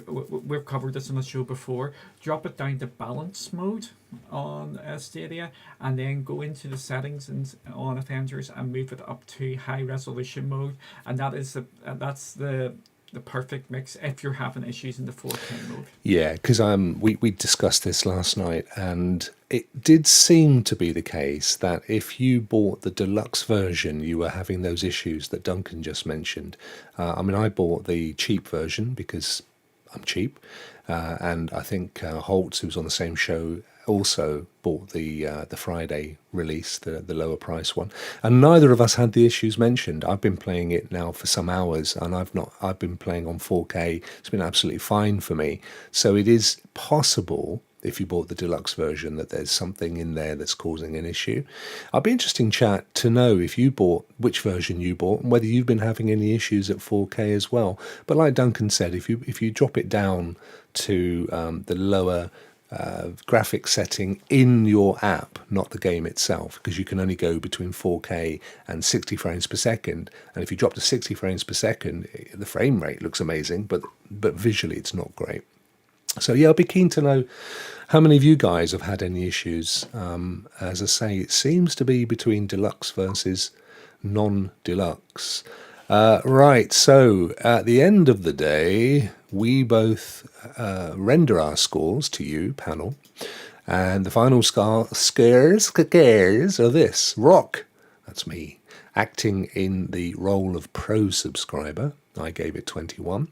we've covered this on the show before, drop it down to balance mode on Stadia, and then go into the settings on Avengers and move it up to high resolution mode, and that's the perfect mix if you're having issues in the 4K mode. Yeah, because we discussed this last night, and it did seem to be the case that if you bought the deluxe version, you were having those issues that Duncan just mentioned. I bought the cheap version because I'm cheap, and I think Holtz, who was on the same show, also bought the Friday release, the lower price one, and neither of us had the issues mentioned. I've been playing it now for some hours, and I've been playing on 4K. It's been absolutely fine for me. So it is possible, if you bought the deluxe version, that there's something in there that's causing an issue. I'd be interesting, chat, to know which version you bought, and whether you've been having any issues at 4K as well. But like Duncan said, if you drop it down to the lower graphic setting in your app, not the game itself, because you can only go between 4K and 60 frames per second. And if you drop to 60 frames per second, the frame rate looks amazing, but visually it's not great. So yeah, I'll be keen to know how many of you guys have had any issues. As I say, it seems to be between deluxe versus non-deluxe. Right, so at the end of the day, we both render our scores to you, panel, and the final scares are this. Rokk, that's me, acting in the role of pro subscriber, I gave it 21,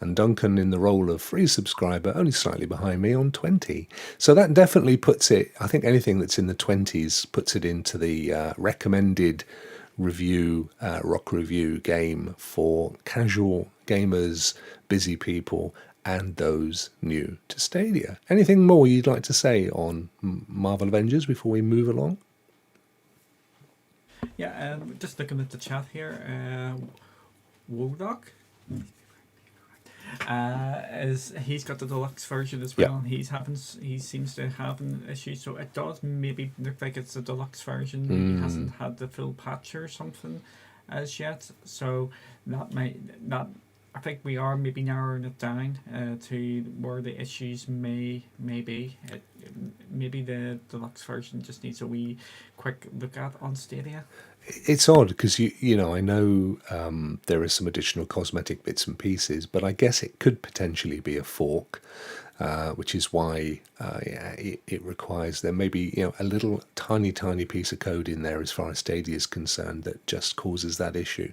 and Duncan in the role of free subscriber, only slightly behind me on 20. So that definitely puts it, I think anything that's in the 20s puts it into the recommended review, Rokk review game for casual gamers, busy people, and those new to Stadia. Anything more you'd like to say on Marvel Avengers before we move along? Yeah, just looking at the chat here, Wodock, he's got the deluxe version as well. Yeah. He seems to have an issue, so it does maybe look like it's a deluxe version. He hasn't had the full patch or something as yet, so I think we are maybe narrowing it down to where the issues may be. Maybe the deluxe version just needs a wee quick look at on Stadia. It's odd because I know there are some additional cosmetic bits and pieces, but I guess it could potentially be a fork, which is why it requires there may be a little tiny piece of code in there as far as Stadia is concerned that just causes that issue.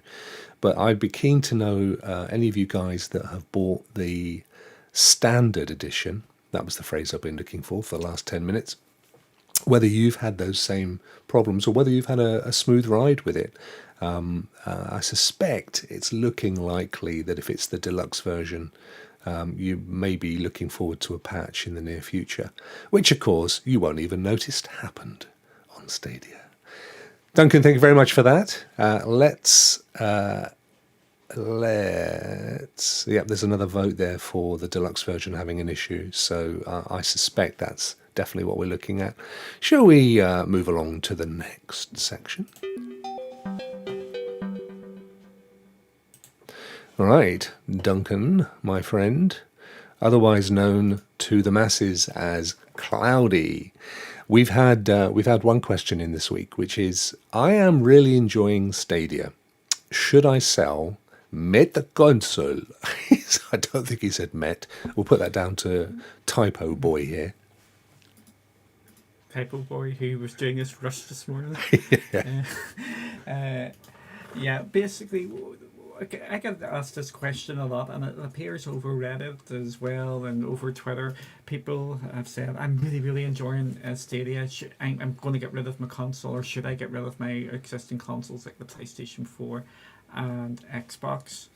But I'd be keen to know any of you guys that have bought the Standard Edition. That was the phrase I've been looking for the last 10 minutes. Whether you've had those same problems or whether you've had a smooth ride with it. I suspect it's looking likely that if it's the deluxe version, you may be looking forward to a patch in the near future, which of course you won't even notice happened on Stadia. Duncan, thank you very much for that. There's another vote there for the deluxe version having an issue, so I suspect that's definitely what we're looking at. Shall we move along to the next section? All right, Duncan, my friend, otherwise known to the masses as Cloudy. We've had one question in this week, which is, I am really enjoying Stadia. Should I sell Met console? I don't think he said Met. We'll put that down to Typo Boy here. Typo Boy who was doing his rush this morning. Basically, I get asked this question a lot, and it appears over Reddit as well and over Twitter. People have said, I'm really, really enjoying Stadia. I'm going to get rid of my console, or should I get rid of my existing consoles like the PlayStation 4 and Xbox?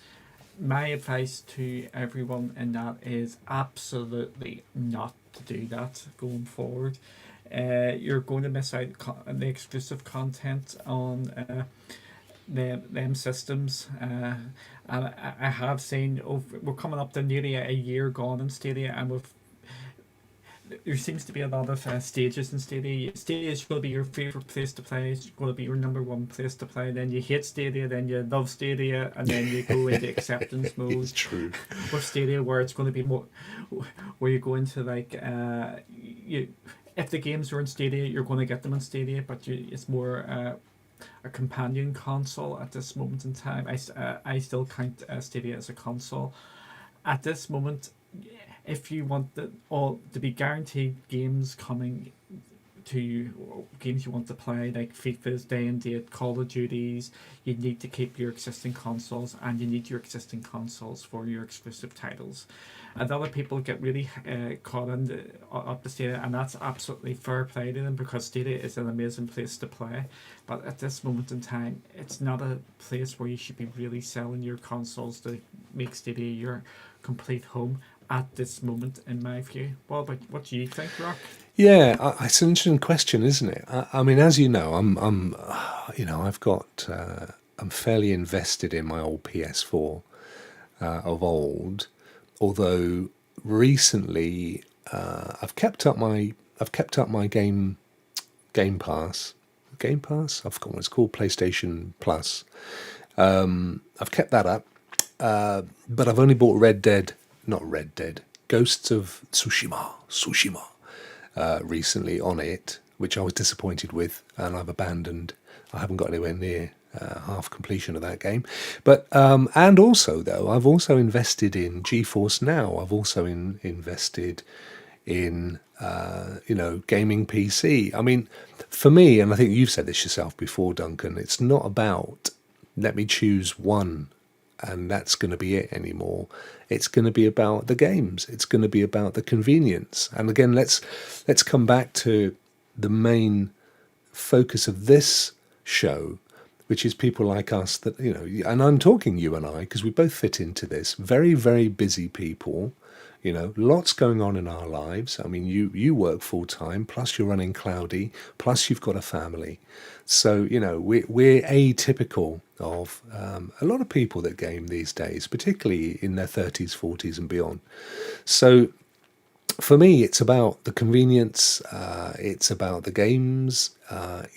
My advice to everyone in that is absolutely not to do that going forward. You're going to miss out on the exclusive content on them systems. And I have seen we're coming up to nearly a year gone in Stadia, and there seems to be a lot of stages in Stadia. Stadia is going to be your favourite place to play. It's going to be your number one place to play. Then you hate Stadia, then you love Stadia, and then you go into acceptance mode. It's true. With Stadia, where it's going to be more, where you go into if the games are in Stadia, you're going to get them in Stadia, but it's more a companion console at this moment in time. I still count Stadia as a console. At this moment, if you want to be guaranteed games coming to you, games you want to play, like FIFA's Day and Date, Call of Duties, you need to keep your existing consoles, and you need your existing consoles for your exclusive titles. And other people get really caught up to Stadia, and that's absolutely fair play to them, because Stadia is an amazing place to play. But at this moment in time, it's not a place where you should be really selling your consoles to make Stadia your complete home at this moment, in my view. What do you think, Rokk? Yeah, it's an interesting question, isn't it? I mean, as you know, I'm fairly invested in my old PS4 of old. Although recently, I've kept up my Game Pass. Game Pass? I've forgotten what it's called. PlayStation Plus. I've kept that up, but I've only bought Ghosts of Tsushima recently on it, which I was disappointed with, and I've abandoned. I haven't got anywhere near half completion of that game. But and also, though, I've also invested in GeForce Now. I've also invested in gaming PC. I mean, for me, and I think you've said this yourself before, Duncan, it's not about let me choose one and that's going to be it anymore. It's going to be about the games. It's going to be about the convenience. And again, let's come back to the main focus of this show, which is people like us that, and I'm talking you and I, because we both fit into this, very, very busy people, lots going on in our lives. I mean, you work full time, plus you're running Cloudy, plus you've got a family. So, we're atypical of a lot of people that game these days, particularly in their 30s, 40s and beyond. So for me, it's about the convenience. It's about the games. I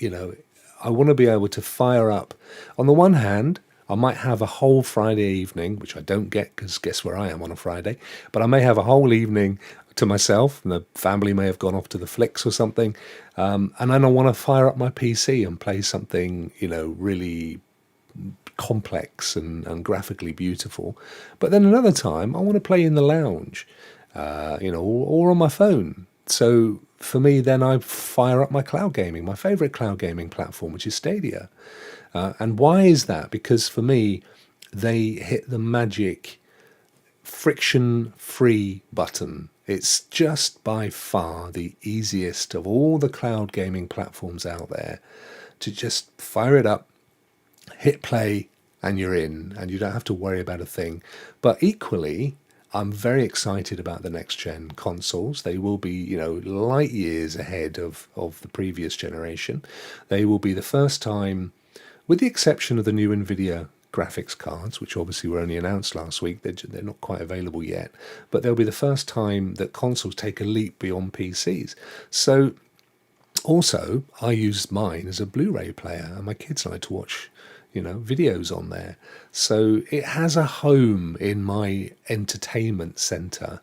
want to be able to fire up. On the one hand, I might have a whole Friday evening, which I don't get because guess where I am on a Friday, but I may have a whole evening to myself, and the family may have gone off to the flicks or something, and then I want to fire up my PC and play something, really complex and graphically beautiful. But then another time, I want to play in the lounge, or on my phone. So for me, then I fire up my cloud gaming, my favorite cloud gaming platform, which is Stadia. And why is that? Because for me, they hit the magic friction-free button. It's just by far the easiest of all the cloud gaming platforms out there to just fire it up, hit play, and you're in, and you don't have to worry about a thing. But equally, I'm very excited about the next gen consoles. They will be, light years ahead of the previous generation. They will be the first time, with the exception of the new NVIDIA graphics cards, which obviously were only announced last week, they're not quite available yet, but they'll be the first time that consoles take a leap beyond PCs. So also, I use mine as a Blu-ray player, and my kids like to watch videos on there. So it has a home in my entertainment center,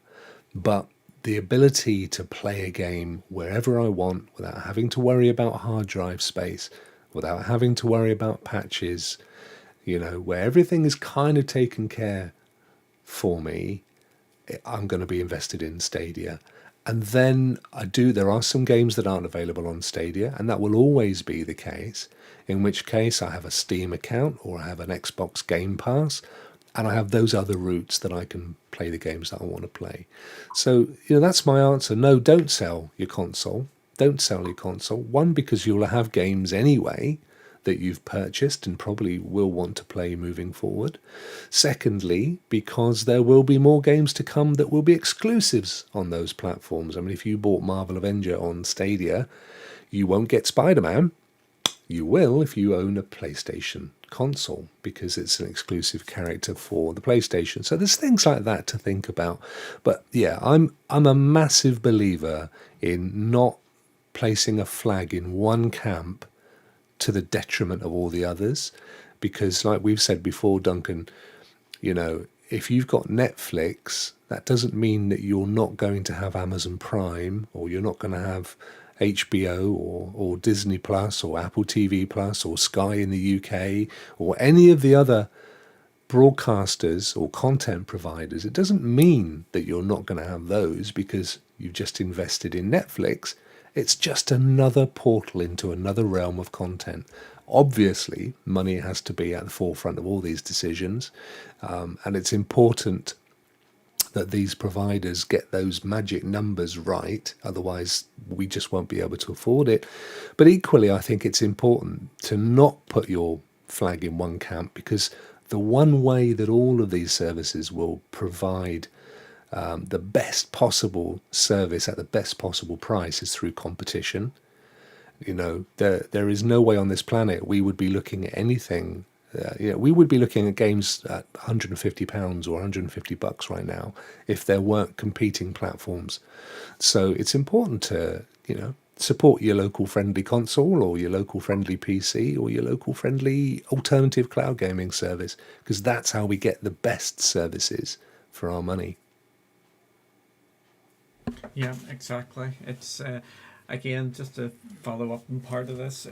but the ability to play a game wherever I want without having to worry about hard drive space, without having to worry about patches, where everything is kind of taken care for me, I'm going to be invested in Stadia. And then there are some games that aren't available on Stadia, and that will always be the case, in which case I have a Steam account or I have an Xbox Game Pass, and I have those other routes that I can play the games that I want to play. So, that's my answer. No, don't sell your console. Don't sell your console. One, because you'll have games anyway that you've purchased and probably will want to play moving forward. Secondly, because there will be more games to come that will be exclusives on those platforms. I mean, if you bought Marvel Avenger on Stadia, you won't get Spider-Man. You will if you own a PlayStation console, because it's an exclusive character for the PlayStation. So there's things like that to think about. But yeah, I'm a massive believer in not placing a flag in one camp to the detriment of all the others, because like we've said before, Duncan, if you've got Netflix, that doesn't mean that you're not going to have Amazon Prime, or you're not going to have HBO or Disney Plus or Apple TV Plus or Sky in the UK or any of the other broadcasters or content providers. It doesn't mean that you're not going to have those because you've just invested in Netflix. It's just another portal into another realm of content. Obviously, money has to be at the forefront of all these decisions, and it's important that these providers get those magic numbers right, otherwise we just won't be able to afford it. But equally, I think it's important to not put your flag in one camp, because the one way that all of these services will provide the best possible service at the best possible price is through competition. There is no way on this planet we would be looking at anything. We would be looking at games at £150 or $150 right now if there weren't competing platforms. So it's important to, support your local friendly console or your local friendly PC or your local friendly alternative cloud gaming service, because that's how we get the best services for our money. Yeah, exactly. It's again, just to follow up on part of this,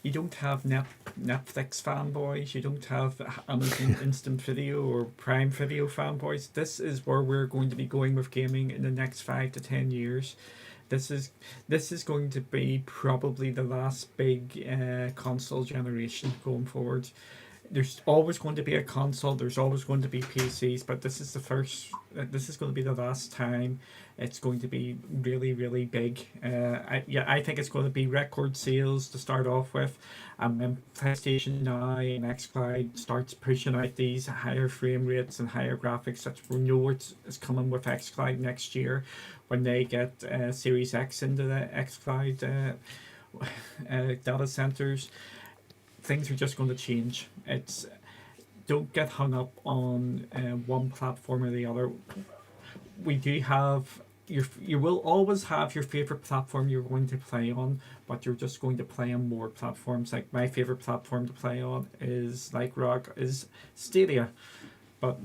you don't have Netflix fanboys, you don't have Amazon Instant Video or Prime Video fanboys. This is where we're going to be going with gaming in the next 5 to 10 years. This is going to be probably the last big console generation going forward. There's always going to be a console, there's always going to be PCs, but this is going to be the last time it's going to be really, really big. I think it's going to be record sales to start off with, and then PlayStation Now and xCloud starts pushing out these higher frame rates and higher graphics, which we know it's coming with xCloud next year when they get Series X into the xCloud data centers. Things are just going to change. Don't get hung up on one platform or the other. We do have you will always have your favorite platform you're going to play on, but you're just going to play on more platforms. Like my favorite platform to play on is, like Rokk, is Stadia, but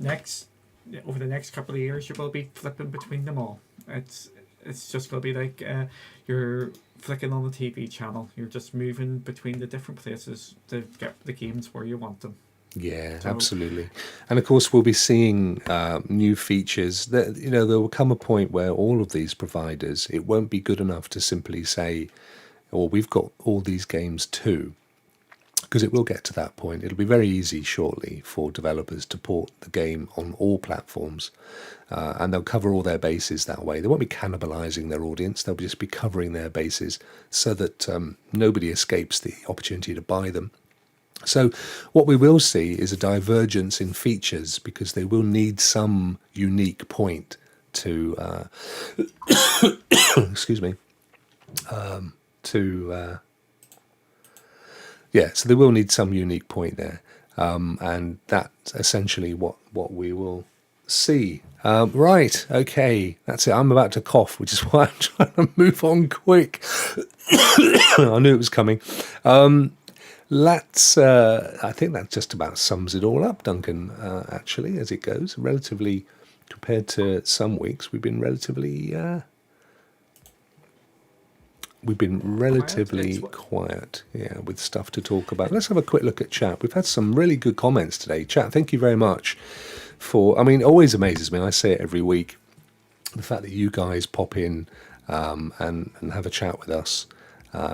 over the next couple of years you will be flipping between them all. It's just going to be like you're flicking on the TV channel. You're just moving between the different places to get the games where you want them. Yeah, absolutely. And of course, we'll be seeing new features. That there will come a point where all of these providers, it won't be good enough to simply say, "Well, we've got all these games too." because it will get to that point. It'll be very easy shortly for developers to port the game on all platforms, and they'll cover all their bases that way. They won't be cannibalizing their audience, they'll just be covering their bases so that nobody escapes the opportunity to buy them. So what we will see is a divergence in features, because they will need some unique point to excuse me, so they will need some unique point there, and that's essentially what we will see. Right, okay, that's it. I'm about to cough, which is why I'm trying to move on quick. I knew it was coming. I think that just about sums it all up, Duncan, actually, as it goes. Relatively, compared to some weeks, we've been relatively quiet, yeah, with stuff to talk about. Let's have a quick look at chat. We've had some really good comments today. Chat, thank you very much for, always amazes me, I say it every week, the fact that you guys pop in and have a chat with us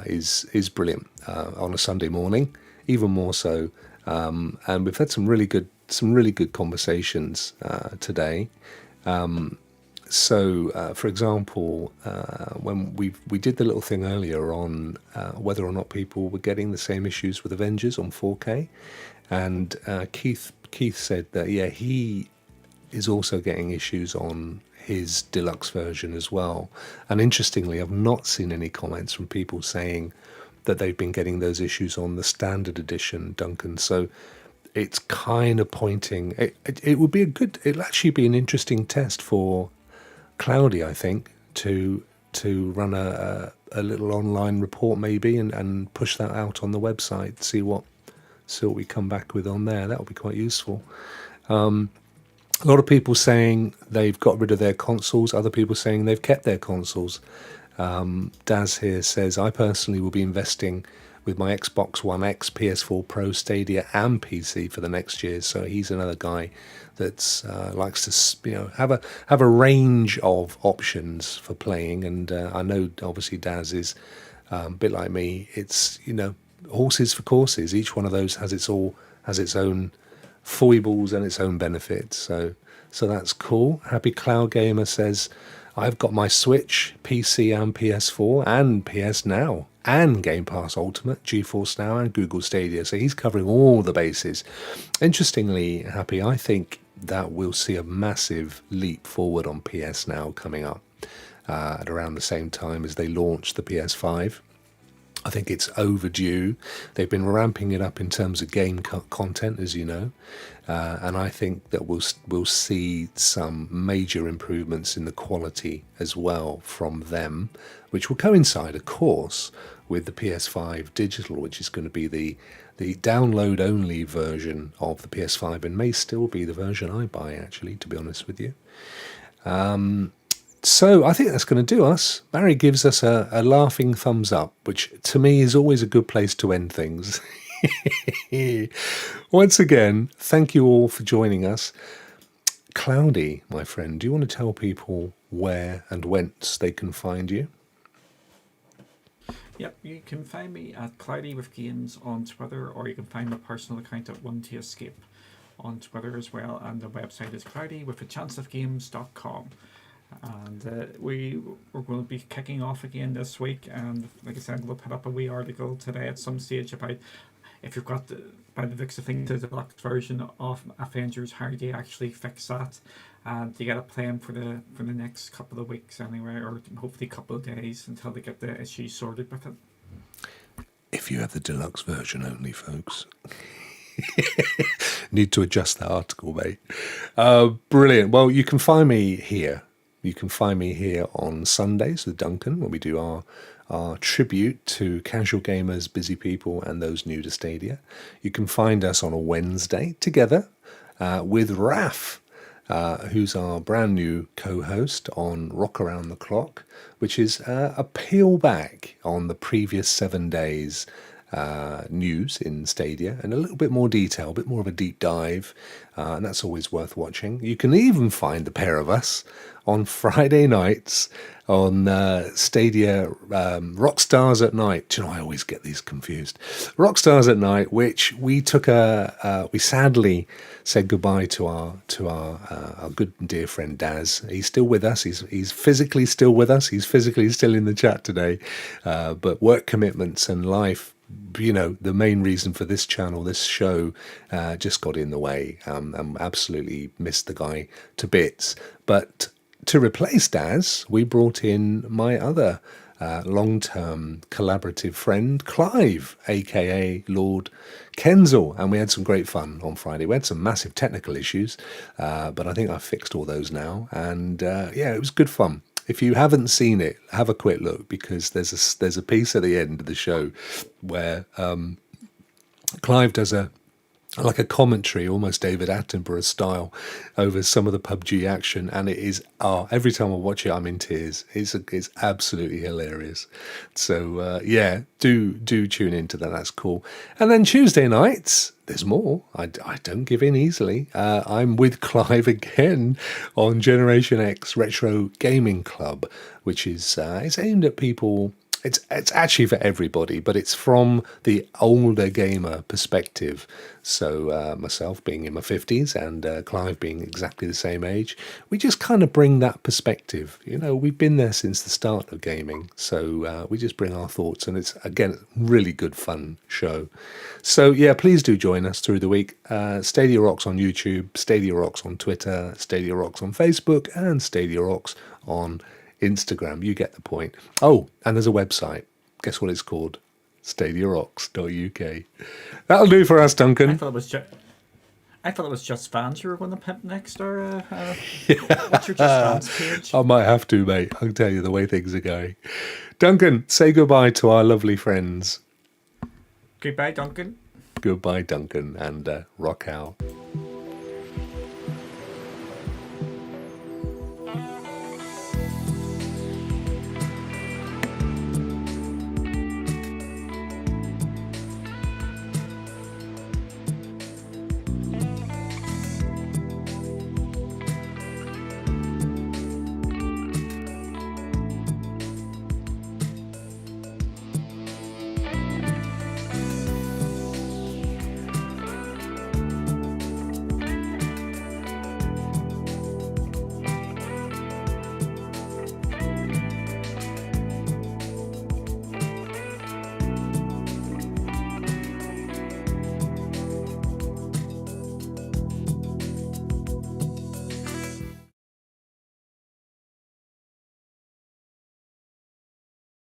is brilliant on a Sunday morning, even more so. And we've had some really good conversations today. So, for example, when we did the little thing earlier on whether or not people were getting the same issues with Avengers on 4K, and Keith said that he is also getting issues on his deluxe version as well. And interestingly, I've not seen any comments from people saying that they've been getting those issues on the standard edition, Duncan. So it's kind of pointing. It would be it'll actually be an interesting test for Cloudy, I think, to run a little online report maybe and push that out on the website, see what we come back with on there. That would be quite useful. A lot of people saying they've got rid of their consoles, other people saying they've kept their consoles. Daz here says, I personally will be investing with my Xbox One X, PS4 Pro, Stadia and PC for the next year. So he's another guy that likes to have a range of options for playing. And I know obviously Daz is a bit like me. It's horses for courses. Each one of those has its own foibles and its own benefits. So that's cool. Happy Cloud Gamer says, I've got my Switch, PC and PS4 and PS Now and Game Pass Ultimate, GeForce Now and Google Stadia. So he's covering all the bases. Interestingly, Happy, I think that we'll see a massive leap forward on PS Now coming up at around the same time as they launch the PS5. I think it's overdue. They've been ramping it up in terms of game content, as you know, and I think that we'll see some major improvements in the quality as well from them, which will coincide, of course, with the PS5 digital, which is going to be the download-only version of the PS5, and may still be the version I buy, actually, to be honest with you. So I think that's going to do us. Barry gives us a laughing thumbs up, which to me is always a good place to end things. Once again, thank you all for joining us. Cloudy, my friend, do you want to tell people where and whence they can find you? Yep, you can find me at Cloudy with Games on Twitter, or you can find my personal account at One to Escape on Twitter as well, and the website is cloudywithachanceofgames.com. And we're going to be kicking off again this week, and like I said, we'll put up a wee article today at some stage about if you've got by the looks of things the deluxe version of Avengers, how do you actually fix that, and you get it playing for the next couple of weeks anyway, or hopefully a couple of days until they get the issues sorted with it. If you have the deluxe version only, folks. Need to adjust that article, mate. Brilliant. Well, you can find me here. You can find me here on Sundays with Duncan when we do our tribute to casual gamers, busy people, and those new to Stadia. You can find us on a Wednesday together with Raf, who's our brand new co-host on Rokk Around the Clock, which is a peel back on the previous 7 days news in Stadia and a little bit more detail, a bit more of a deep dive, and that's always worth watching. You can even find the pair of us on Friday nights on Stadia Rockstars at Night. Do you know, I always get these confused. Rockstars at Night, which we took we sadly said goodbye to our good and dear friend Daz. He's still with us. He's physically still with us. He's physically still in the chat today, but work commitments and life, you know, the main reason for this channel, this show, just got in the way. And absolutely missed the guy to bits. But to replace Daz, we brought in my other long-term collaborative friend, Clive, aka Lord Kensal, and we had some great fun on Friday. We had some massive technical issues, but I think I've fixed all those now, and yeah, it was good fun. If you haven't seen it, have a quick look, because there's a piece at the end of the show where Clive does a commentary, almost David Attenborough style, over some of the PUBG action, and it is every time I watch it, I'm in tears. It's absolutely hilarious. So yeah, do tune into that. That's cool. And then Tuesday nights, there's more. I don't give in easily. I'm with Clive again on Generation X Retro Gaming Club, which is it's aimed at people. It's actually for everybody, but it's from the older gamer perspective. So myself being in my 50s and Clive being exactly the same age, we just kind of bring that perspective. You know, we've been there since the start of gaming, so we just bring our thoughts, and it's, again, a really good fun show. So yeah, please do join us through the week. Stadia Rokks on YouTube, Stadia Rokks on Twitter, Stadia Rokks on Facebook, and Stadia Rokks on Instagram. You get the point. Oh, and there's a website. Guess what it's called? StadiaRokks.uk. That'll do for us, Duncan. I thought it was just fans you were going to pimp next, or what's your just fans page? I might have to, mate. I'll tell you the way things are going. Duncan, say goodbye to our lovely friends. Goodbye, Duncan. Goodbye, Duncan, and rock out.